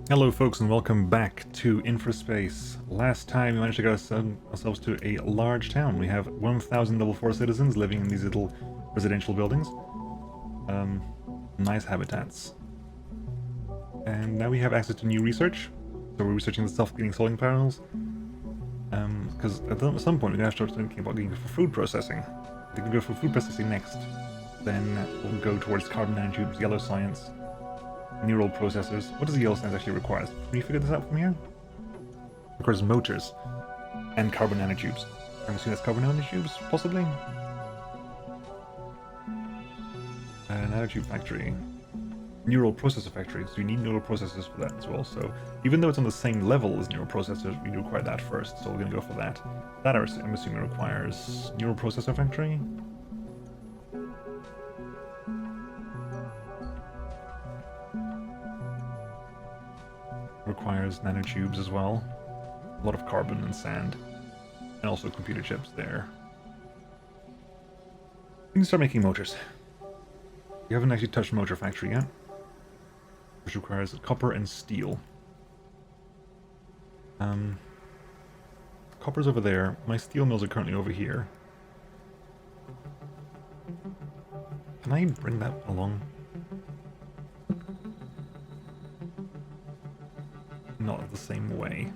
Hello folks and welcome back to InfraSpace. Last time we managed to get ourselves to a large town. We have 1,000 level 4 citizens living in these little residential buildings. Nice habitats. And now we have access to new research. So we're researching the self-cleaning solar panels. Because at some point we're going to start thinking about going for food processing. We can go for food processing next. Then we'll go towards carbon nanotubes, yellow science, neural processors. What does the yellow science actually require? Can we figure this out from here? It requires motors and carbon nanotubes. I'm assuming that's carbon nanotubes, possibly? Nanotube factory. Neural processor factory, so you need neural processors for that as well. So even though it's on the same level as neural processors, we require that first, so we're going to go for that. That I'm assuming requires neural processor factory. Requires nanotubes as well. A lot of carbon and sand. And also computer chips there. We can start making motors. We haven't actually touched motor factory yet, which requires copper and steel. Copper's over there. My steel mills are currently over here. Can I bring that along? Not the same way.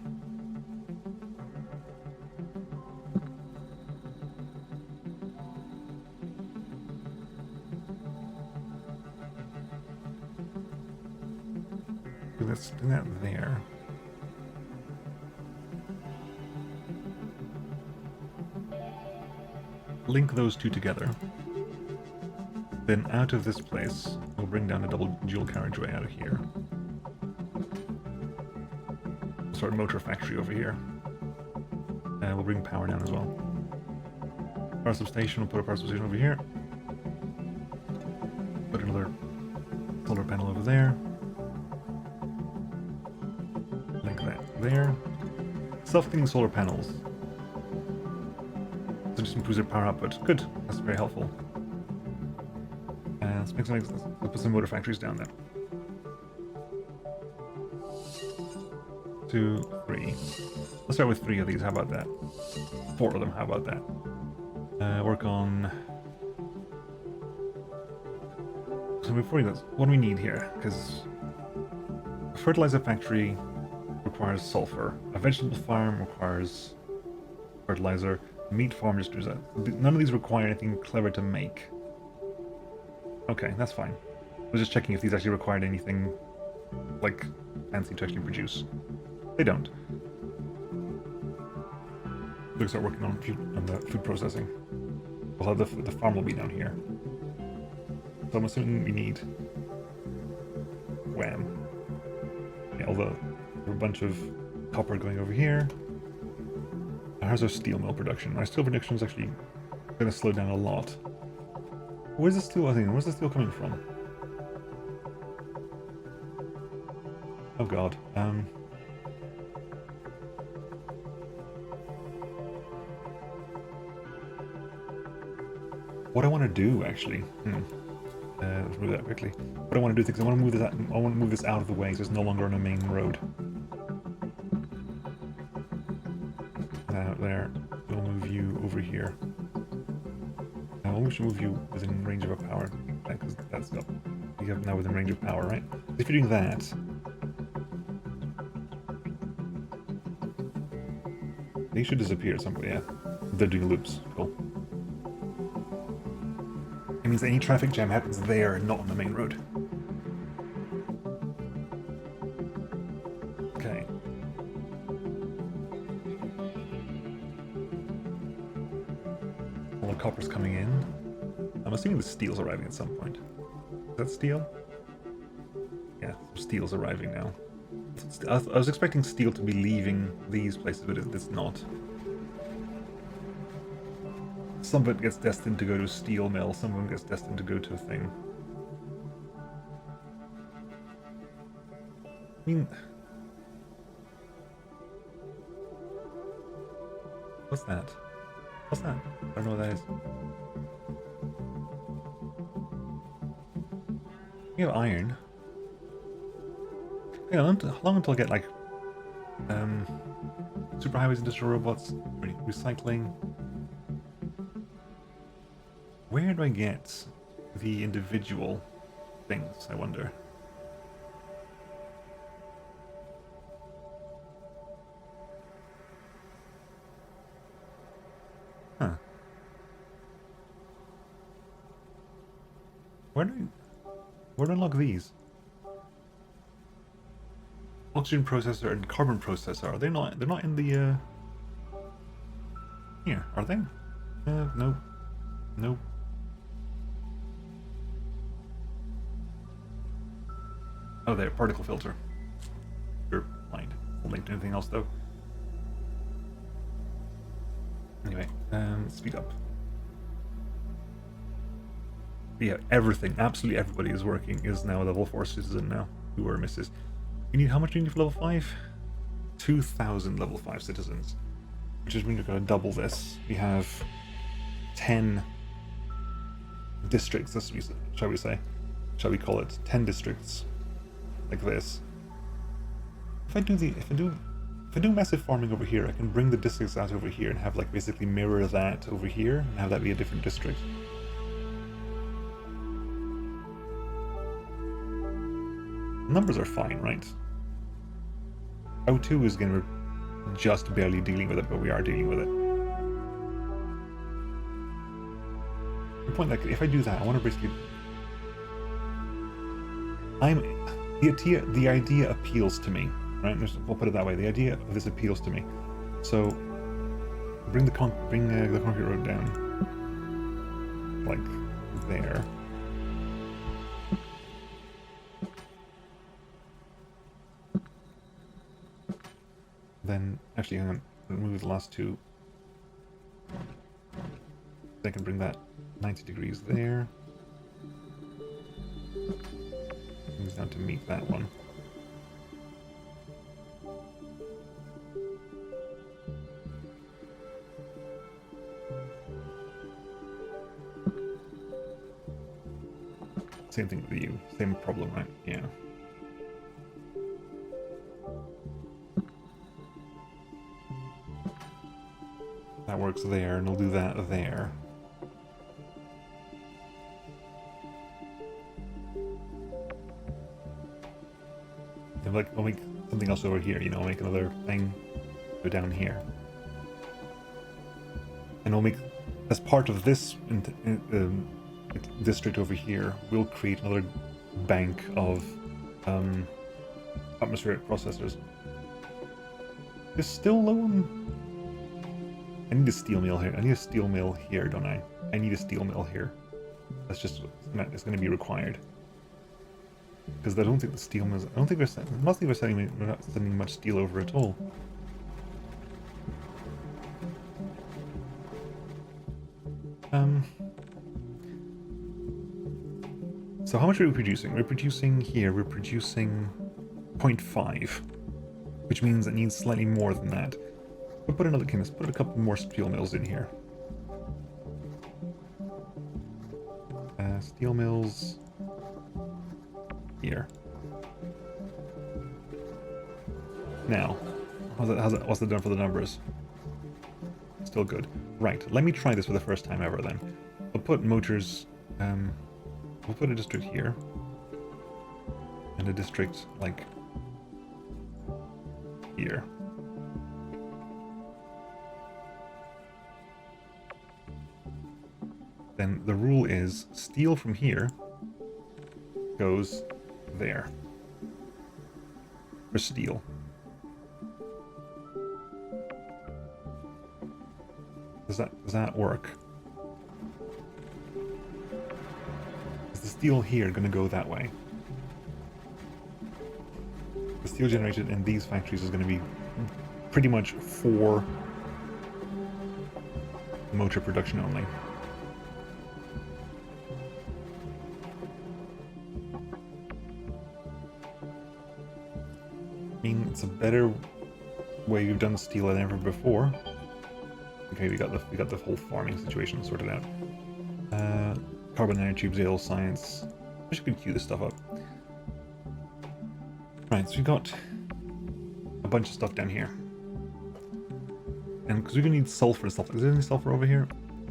Let's do that there. Link those two together. Then out of this place, we'll bring down a dual carriageway out of here. Start a motor factory over here. And we'll bring power down as well. Power substation, we'll put a power substation over here. Put another solar panel over there. Link that there. Self-cleaning solar panels. So just improves their power output. Good, that's very helpful. And let's put some motor factories down there. 2, 3. Let's start with 3 of these, how about that? 4 of them, how about that? Work on... So before we do this, what do we need here? Because a fertilizer factory requires sulfur. A vegetable farm requires fertilizer. A meat farm just does that. None of these require anything clever to make. Okay, that's fine. I was just checking if these actually required anything like fancy to actually produce. They don't. We'll start working on the food processing. We'll have the farm will be down here. So I'm assuming we need wham. Yeah, although there's a bunch of copper going over here. How's our steel mill production? Our steel production is actually going to slow down a lot. Where's the steel? Where's the steel coming from? Oh god. What I want to do, actually. Let's move that quickly. What I want to do is I want to move this out of the way so it's no longer on a main road. Out there. We'll move you over here. Now we should move you within range of a power. Because that's up. You have now within range of power, right? If you're doing that, they should disappear at some point. Yeah, they're doing loops. Cool. It means any traffic jam happens there, not on the main road. Okay. All the copper's coming in. I'm assuming the steel's arriving at some point. Is that steel? Yeah, steel's arriving now. I was expecting steel to be leaving these places, but it's not. Some of it gets destined to go to a steel mill, some of it gets destined to go to a thing. I mean... What's that? What's that? I don't know what that is. We have iron. Yeah, how long until I get like superhighways, industrial robots, recycling? Where do I get the individual things, I wonder? Huh. Where do I unlock these? Oxygen processor and carbon processor. Are they not? They're not in the here, are they? Nope. Nope. Oh, there, particle filter. You're blind. Won't link to anything else though. Anyway, speed up. But yeah, everything, absolutely everybody is working, is now a level 4 citizen now, who are misses. You need, how much do you need for level 5? 2,000 level 5 citizens. Which is means we're going to double this. We have 10 districts, shall we call it, 10 districts, like this. If I do massive farming over here, I can bring the districts out over here and have like basically mirror that over here and have that be a different district. Numbers are fine, right? O2 is going to just barely dealing with it, but we are dealing with it. The point, like, if I do that, I want to basically... The idea appeals to me, right? We'll put it that way. The idea of this appeals to me. So, bring the concrete road down, like there. Then, actually, hang on, remove the last two. I can bring that 90 degrees there. Moves down to meet that one. Same thing with you. Same problem, right? Yeah. That works there, and we'll do that there. And like, we'll make something else over here, you know, make another thing go down here. And we'll make, as part of this district over here, we'll create another bank of atmospheric processors. It's still low on... I need a steel mill here. I need a steel mill here, don't I? I need a steel mill here. That's just, it's going to be required. Because I don't think the steel mills... I don't think we're not sending much steel over at all. So how much are we producing? We're producing here, we're producing 0.5. Which means it needs slightly more than that. We'll put another, let's put a couple more steel mills in here. Steel mills here. Now, what's that done for the numbers? Still good. Right, let me try this for the first time ever then. We'll put motors, we'll put a district here. And a district, like, here. Then the rule is steel from here goes there for steel. Does that work? Is the steel here going to go that way? The steel generated in these factories is going to be pretty much for motor production only. I mean, it's a better way we've done steel than ever before. Okay, we got the whole farming situation sorted out. Carbon nanotubes, ale science. I wish I could queue this stuff up. Right, so we got a bunch of stuff down here. And because we're gonna need sulfur and stuff. Is there any sulfur over here?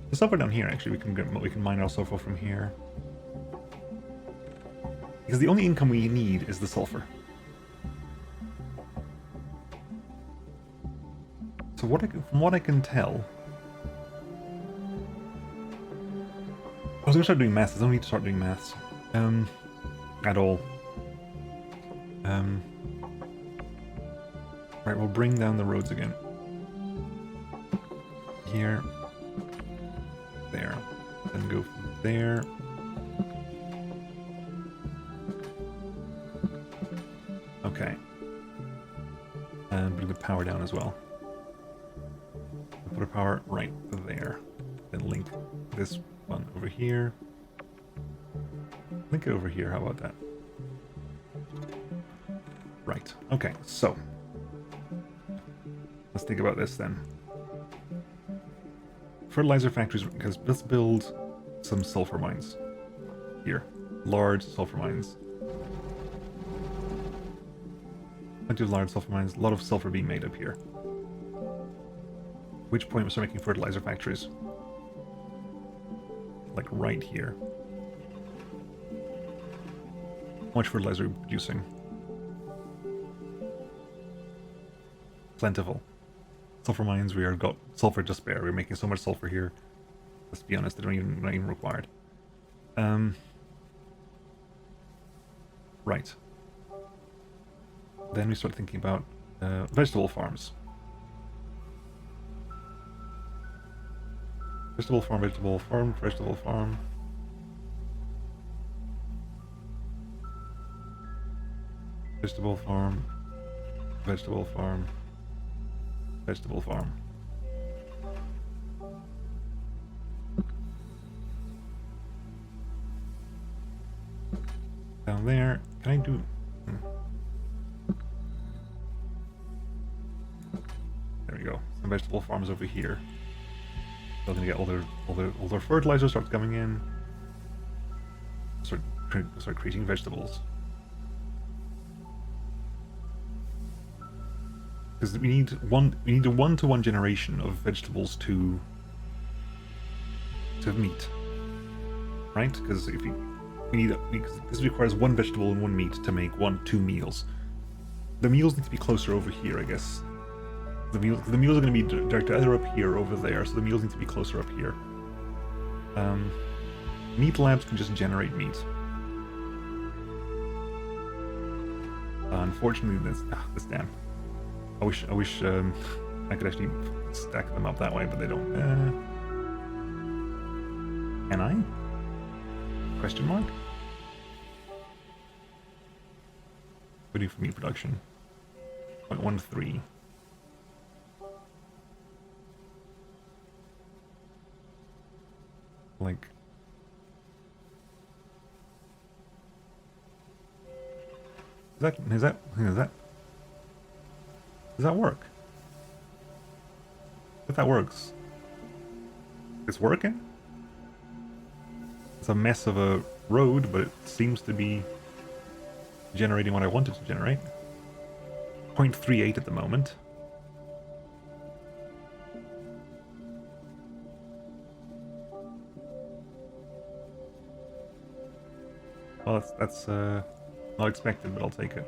There's sulfur down here actually. We can mine our sulfur from here. Because the only income we need is the sulfur. So from what I can tell, I was gonna start doing maths. I don't need to start doing maths, at all. Right, we'll bring down the roads again. Here, there, then go from there. Okay, and bring the power down as well. Put a power right there. Then link this one over here. Link it over here, how about that? Right, okay, so let's think about this then. Fertilizer factories, because let's build some sulfur mines here. Large sulfur mines. Plenty of large sulfur mines, a lot of sulfur being made up here. Which point we start making fertilizer factories? Like right here. How much fertilizer are we producing? Plentiful. Sulfur mines, we are got sulfur to spare. We're making so much sulfur here. Let's be honest, they're not even required. Right. Then we start thinking about vegetable farms. Vegetable farm, vegetable farm, vegetable farm. Vegetable farm, vegetable farm, vegetable farm. Down there, can I do... There we go, some vegetable farms over here. They're gonna get all their fertilizer starts coming in. Start creating vegetables. Because we need a 1-to-1 generation of vegetables to meat, right? Because this requires 1 vegetable and 1 meat to make 2 meals. The meals need to be closer over here, I guess. The meals are going to be directed either up here or over there, so the meals need to be closer up here. Meat labs can just generate meat. Unfortunately, this damn. I wish I could actually stack them up that way, but they don't. Can I? Question mark? What do you do for meat production? 0.13. Like, does that work? If that works, it's working. It's a mess of a road, but it seems to be generating what I wanted to generate. 0.38 at the moment. Well, that's not expected, but I'll take it.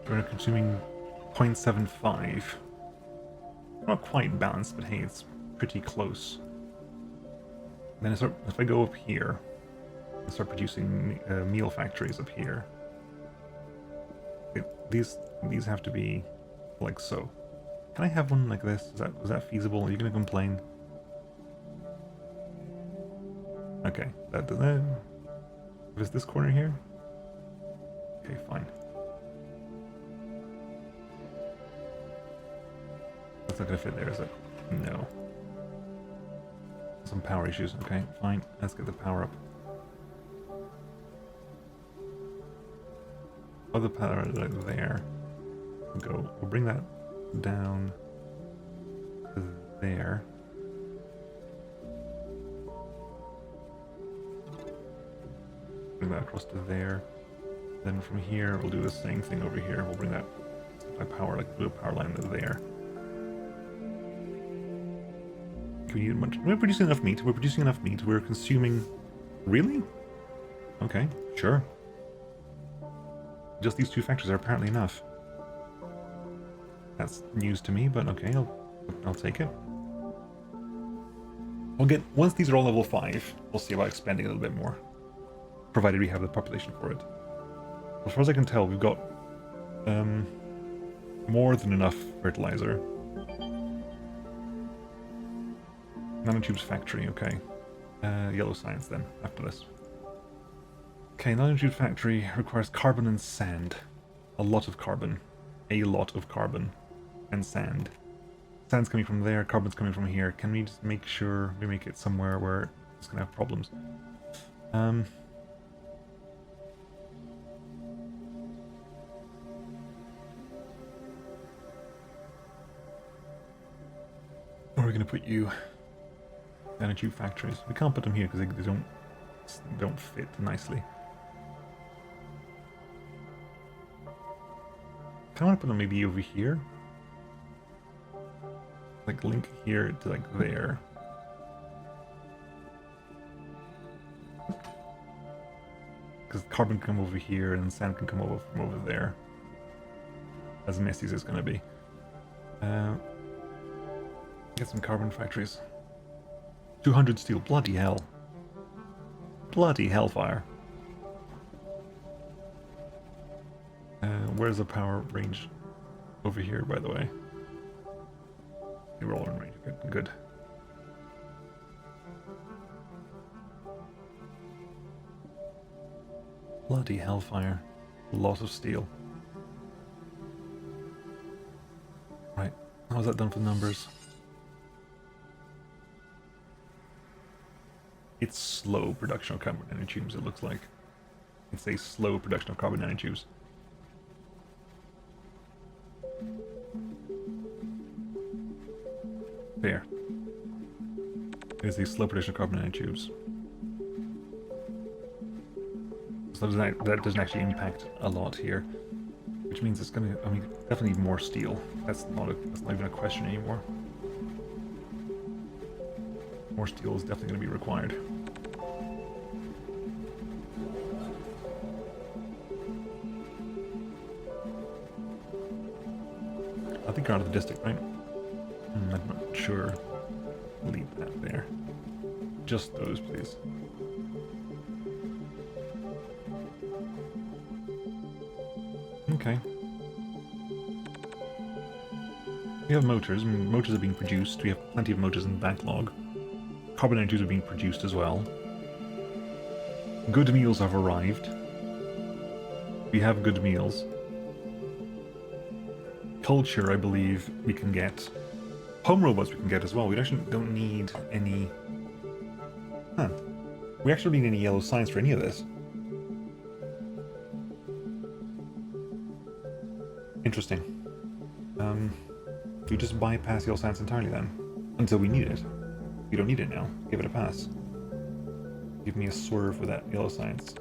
We're consuming 0.75. Not quite balanced, but hey, it's pretty close. Then if I go up here and start producing meal factories up here, these have to be like so. Can I have one like this? Is that feasible? Are you gonna complain? Okay, that does that. Is this corner here? Okay, fine. That's not gonna fit there, is it? No. Some power issues. Okay, fine. Let's get the power up. Other power right there. We'll bring that down to there. Bring that across to there. Then from here, we'll do the same thing over here. We'll bring that by power, like blue power line to there. Can we eat much? We're producing enough meat. We're producing enough meat. We're consuming. Really? Okay, sure. Just these two factories are apparently enough. That's news to me, but okay, I'll take it. We'll get, once these are all level 5, we'll see about expanding a little bit more, provided we have the population for it. As far as I can tell, we've got more than enough fertilizer. Nanotubes factory, okay. Yellow science then, after this. Okay, nanotube factory requires carbon and sand. A lot of carbon. A lot of carbon. And sand. Sand's coming from there, carbon's coming from here. Can we just make sure we make it somewhere where it's gonna have problems? Where are we gonna put you? Nanotube factories. We can't put them here because they don't fit nicely. I want to put them maybe over here. Like link here to like there. Because carbon can come over here and sand can come over from over there. As messy as it's going to be. Get some carbon factories. 200 steel. Bloody hell. Bloody hellfire. Where's the power range? Over here, by the way. We're all in range. Good. Good. Bloody hellfire. Lot of steel. Right. How's that done for the numbers? It's slow production of carbon nanotubes, it looks like. It's a slow production of carbon nanotubes. There. It is a slow production of carbon nanotubes. So that doesn't actually impact a lot here. Which means it's gonna, I mean, definitely need more steel. That's not even a question anymore. More steel is definitely going to be required. I think you're out of the district, right? I'm not sure. Leave that there. Just those, please. Okay. We have motors. I mean, motors are being produced. We have plenty of motors in backlog. Carbon nanotubes are being produced as well. Good meals have arrived. We have good meals. Culture, I believe, we can get. Home robots we can get as well. We actually don't need any... Huh. We actually don't need any yellow science for any of this. Interesting. We just bypass yellow science entirely then. Until we need it. We don't need it now. Give it a pass. Give me a swerve with that yellow science.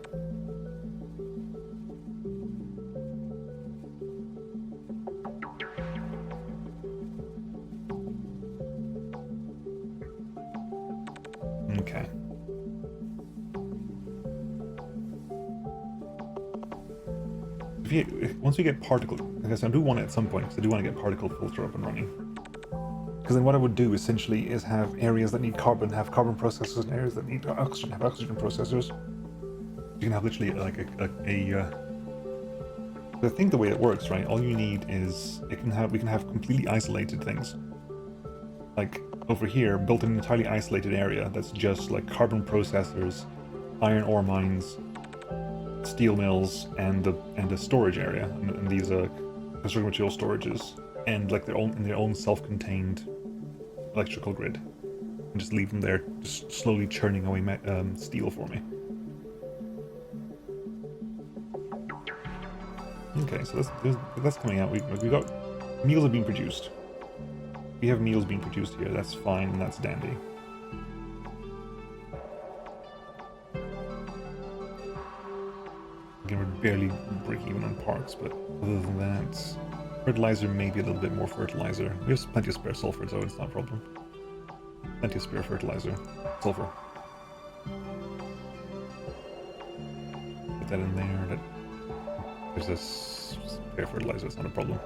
Okay. Once we get particle, I guess I do want it at some point, because I do want to get particle filter up and running. Because then what I would do essentially is have areas that need carbon have carbon processors, and areas that need oxygen have oxygen processors. You can have literally like I think the way it works, right? All you need is we can have completely isolated things. Like over here, built in an entirely isolated area that's just like carbon processors, iron ore mines, steel mills, and a storage area, and these construction material storages, and like their own self-contained electrical grid, and just leave them there, just slowly churning away steel for me. Okay, so that's coming out. We got meals are being produced. We have meals being produced here. That's fine, and that's dandy. Again, we're barely breaking even on parks, but other than that, fertilizer, maybe a little bit more fertilizer. We have plenty of spare sulfur, so it's not a problem. Plenty of spare fertilizer. Sulfur. Put that in there. There's this spare fertilizer, it's not a problem.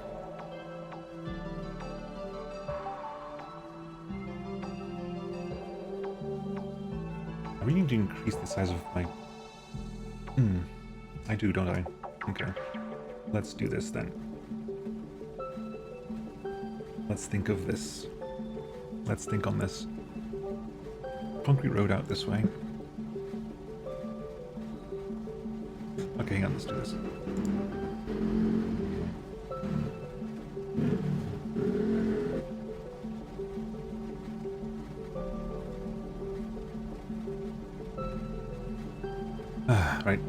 I really need to increase the size of my... I do, don't I? Okay. Let's do this then. Let's think of this. Let's think on this. Concrete road out this way. Okay, hang on, let's do this. Right.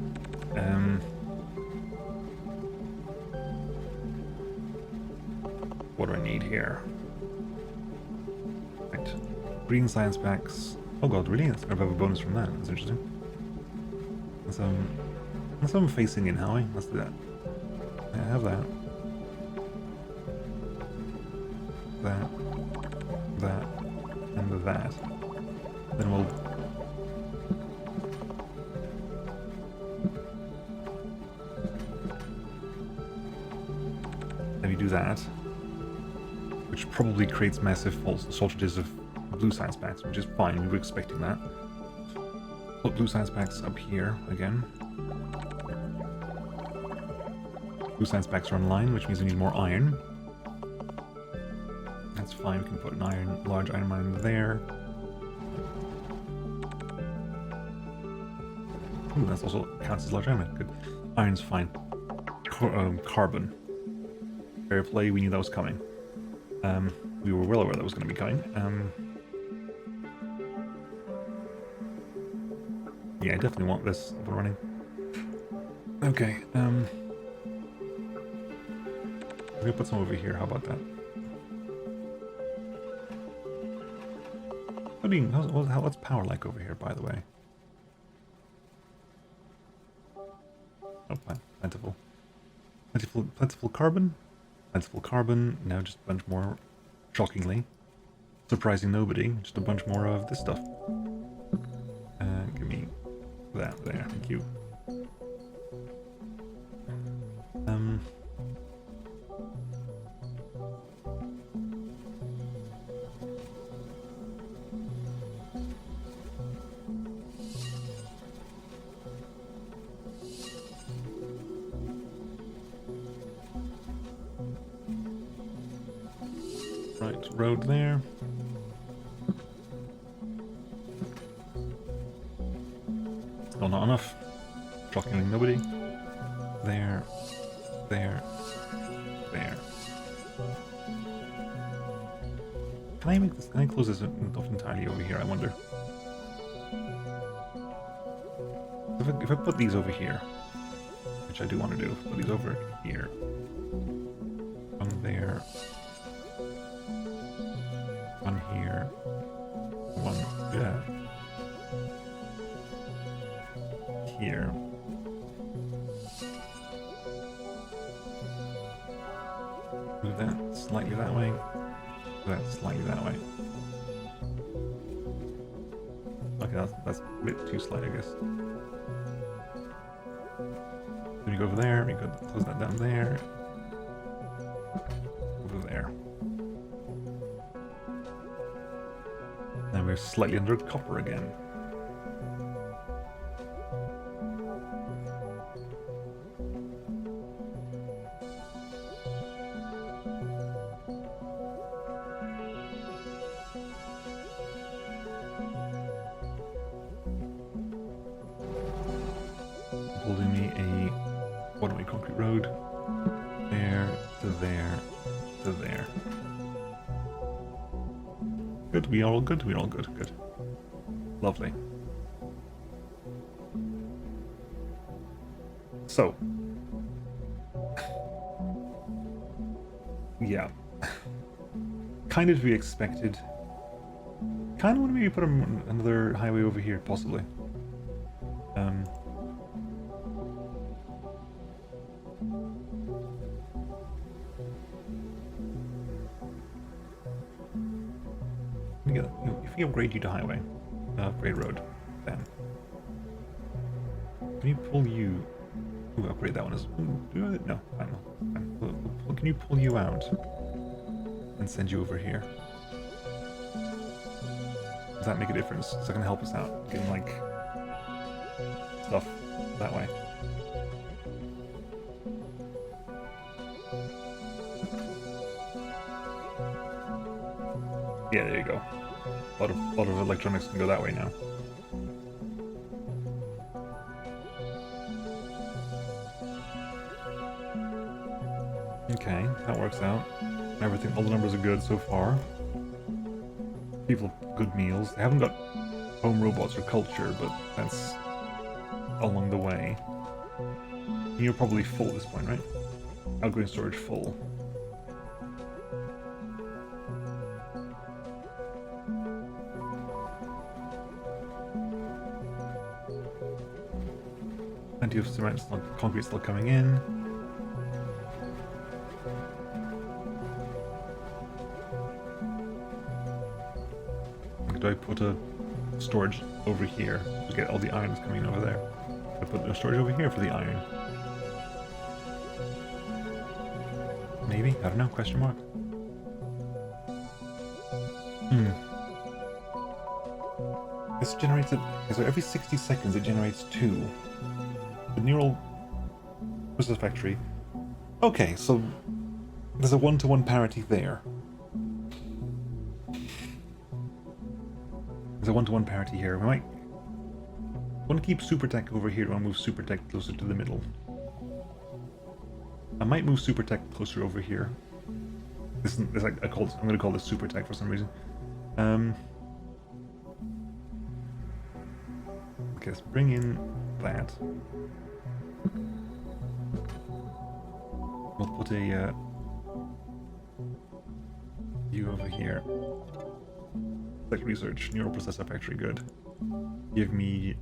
What do I need here? Right. Green science packs. Oh god, really? I have a bonus from that. That's interesting. That's I'm facing in, Howie. Let's do that. I have that. That. That. And that. Then we'll... Then we do that. Which probably creates massive shortages of blue science packs, which is fine. We were expecting that. Put blue science packs up here again. Blue science packs are online, which means we need more iron. That's fine, we can put an large iron mine there. Ooh, that's also counts as large iron mine, good. Iron's fine. Carbon. Fair play, we knew that was coming. We were well aware that was going to be coming. Yeah, I definitely want this up and running. Okay, I'm gonna put some over here, how about that? What's power like over here, by the way? Oh, plentiful. Plentiful carbon? Plentiful carbon, now just a bunch more, shockingly. Surprising nobody, just a bunch more of this stuff. Give me that there, thank you. Right, road there. Still not enough. Shockingly nobody. There. There. There. Can I make this? Can I close this off entirely over here, I wonder? If I put these over here, which I do want to do, put these over here. One there. One here. One there. Here. Move that slightly that way. Move that slightly that way. Okay, that's a bit too slight, I guess. Then you go over there, we go close that down there. Over there. Now we're slightly under copper again. Building me a one-way concrete road. There to there to there. Good, we are all good, we're all good, good. Lovely. So, yeah. Kind of to be expected. Kind of want to maybe put another highway over here, possibly. If we upgrade you to highway, upgrade road, then can you pull you? Ooh, upgrade that one as no, fine. Can you pull you out and send you over here? Does that make a difference? Is that gonna help us out getting like stuff that way? Yeah, there you go. A lot of electronics can go that way now. Okay, that works out. Everything, all the numbers are good so far. People have good meals. They haven't got home robots or culture, but that's along the way. You're probably full at this point, right? Outgoing storage full. Plenty of cement, concrete still coming in. Do I put a storage over here to get all the iron that's coming over there? I put the storage over here for the iron. Maybe? I don't know, question mark. This generates it, so every 60 seconds it generates 2. The neural process factory. Okay, so there's a 1-to-1 parity there. There's a 1-to-1 parity here. We might want to keep super tech over here. I want to move super tech closer to the middle. I might move super tech closer over here. I'm going to call this super tech for some reason. Okay, let's bring in that. We'll put a you over here. Tech research, neural processor factory, good. Give me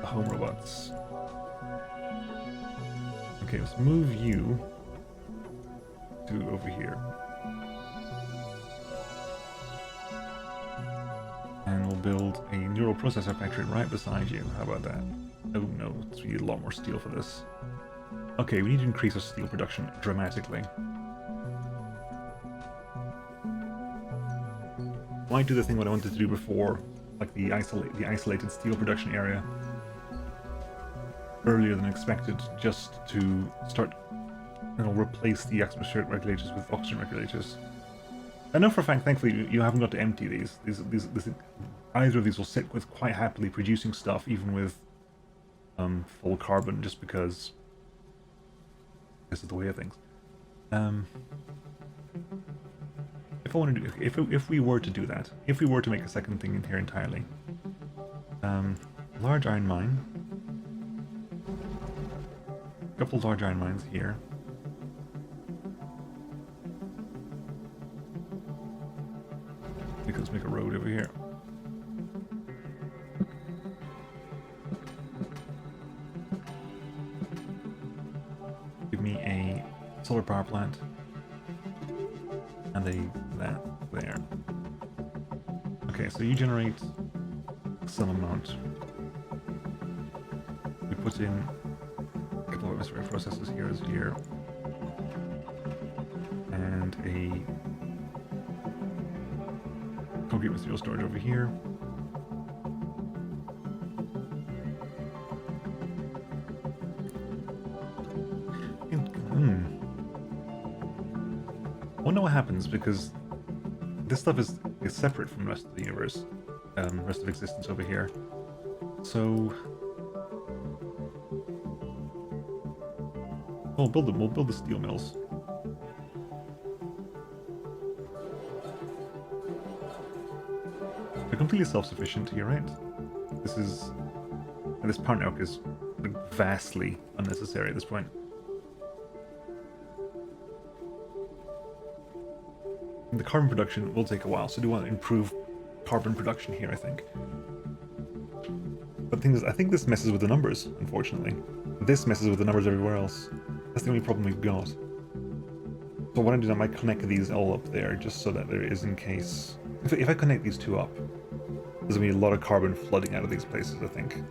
home robots. Okay, let's move you to over here. And we'll build a neural processor factory right beside you. How about that? Oh no, we need a lot more steel for this. Okay, we need to increase our steel production dramatically. Might do the thing what I wanted to do before, like the isolated steel production area earlier than expected, just to start, replace the atmospheric regulators with oxygen regulators. I know for a fact, thankfully, you haven't got to empty these. Either of these will sit with quite happily producing stuff, even with full carbon, just because this is the way of things. If I want to do, if we were to do that, if we were to make a second thing in here entirely, large iron mine, a couple large iron mines here. Let's make a road over here. Give me a solar power plant and that there. Okay, so you generate some amount. We put in a couple of atmospheric processes here as here, and a concrete material storage over here. I wonder what happens, because this stuff is separate from the rest of the universe, rest of existence over here. So we'll build the steel mills. They're completely self-sufficient here, right? This is And this power network is like, vastly unnecessary at this point. And the carbon production will take a while, so I do want to improve carbon production here, I think. But the thing is, I think this messes with the numbers, unfortunately. This messes with the numbers everywhere else. That's the only problem we've got. So what I do is I might connect these all up there, just so that there is in case... If I connect these two up, there's going to be a lot of carbon flooding out of these places, I think.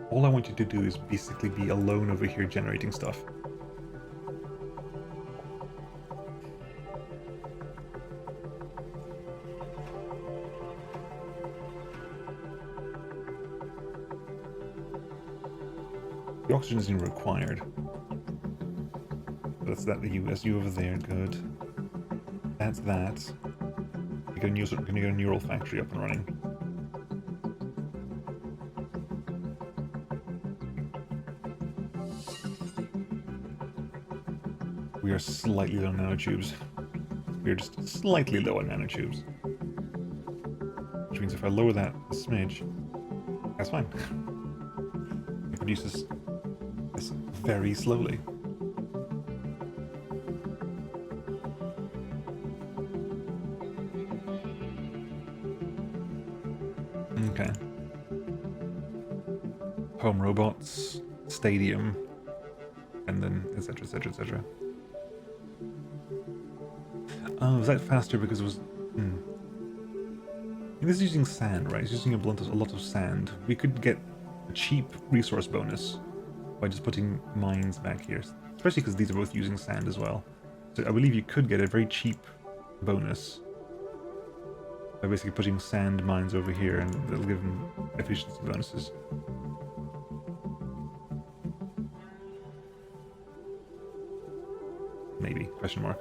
All I want you to do is basically be alone over here generating stuff. The oxygen isn't required. That's that, that's you over there, good. That's that. We're gonna get a neural factory up and running. We are slightly low on nanotubes. We are just slightly low on nanotubes. Which means if I lower that a smidge, that's fine. It produces this very slowly. Okay. Home robots, stadium, and then etc, etc, etc. Oh, is that faster because it was... This is using sand, right? It's using a lot of sand. We could get a cheap resource bonus by just putting mines back here. Especially because these are both using sand as well. So I believe you could get a very cheap bonus by basically putting sand mines over here, and they'll give them efficiency bonuses. Maybe, question mark.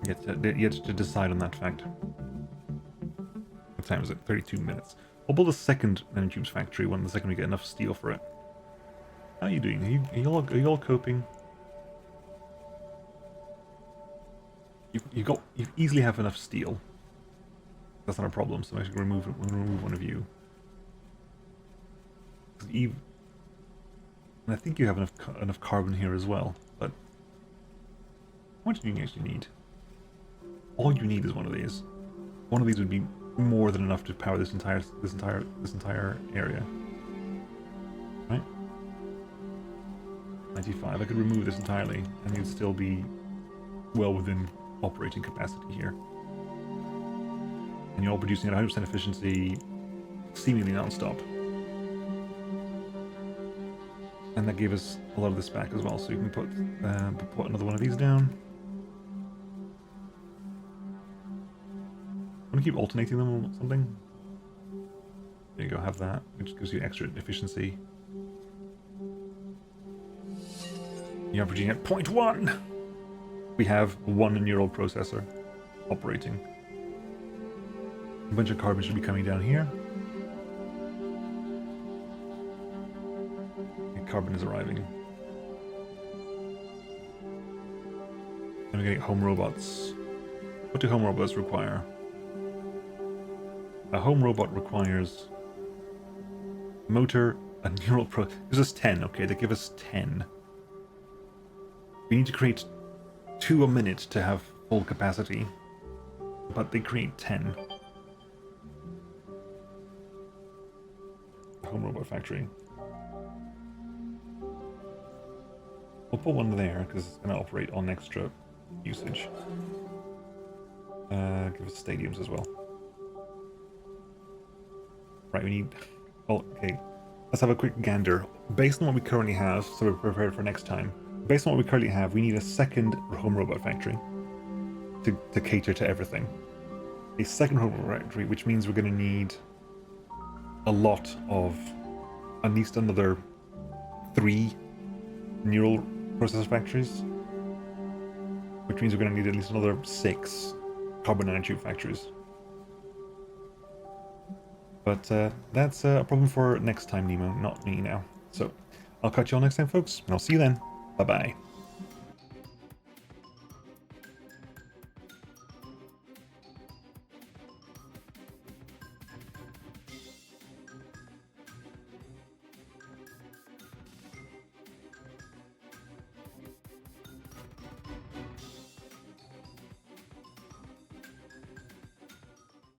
Yet to decide on that fact. What time is it? 32 minutes. We'll build a second nanotubes factory when the second we get enough steel for it. How are you doing? Are you all coping? You easily have enough steel. That's not a problem. So I'm actually going to remove one of you. And I think you have enough carbon here as well. But how much do you actually need? All you need is one of these. One of these would be more than enough to power this entire area. Right? 95. I could remove this entirely, and you'd still be well within operating capacity here. And you're all producing at 100% efficiency, seemingly non-stop. And that gave us a lot of this back as well, so you can put another one of these down. I'm gonna keep alternating them or something. There you go, have that, which gives you extra efficiency. You're averaging at 0.1! We have one neural processor operating. A bunch of carbon should be coming down here. Okay, carbon is arriving. And we're getting home robots. What do home robots require? A home robot requires motor, a neural gives us 10, okay, they give us 10. We need to create 2 a minute to have full capacity, but they create 10. Home robot factory. We'll put one there because it's going to operate on extra usage. Give us stadiums as well. Right, we need... Oh, okay. Let's have a quick gander. Based on what we currently have, so we're prepared for next time. Based on what we currently have, we need a second home robot factory to cater to everything. A second home robot factory, which means we're going to need a lot of at least another 3 neural processor factories, which means we're going to need at least another 6 carbon nanotube factories. But that's a problem for next time, Nemo, not me now. So I'll catch you all next time, folks, and I'll see you then. Bye-bye.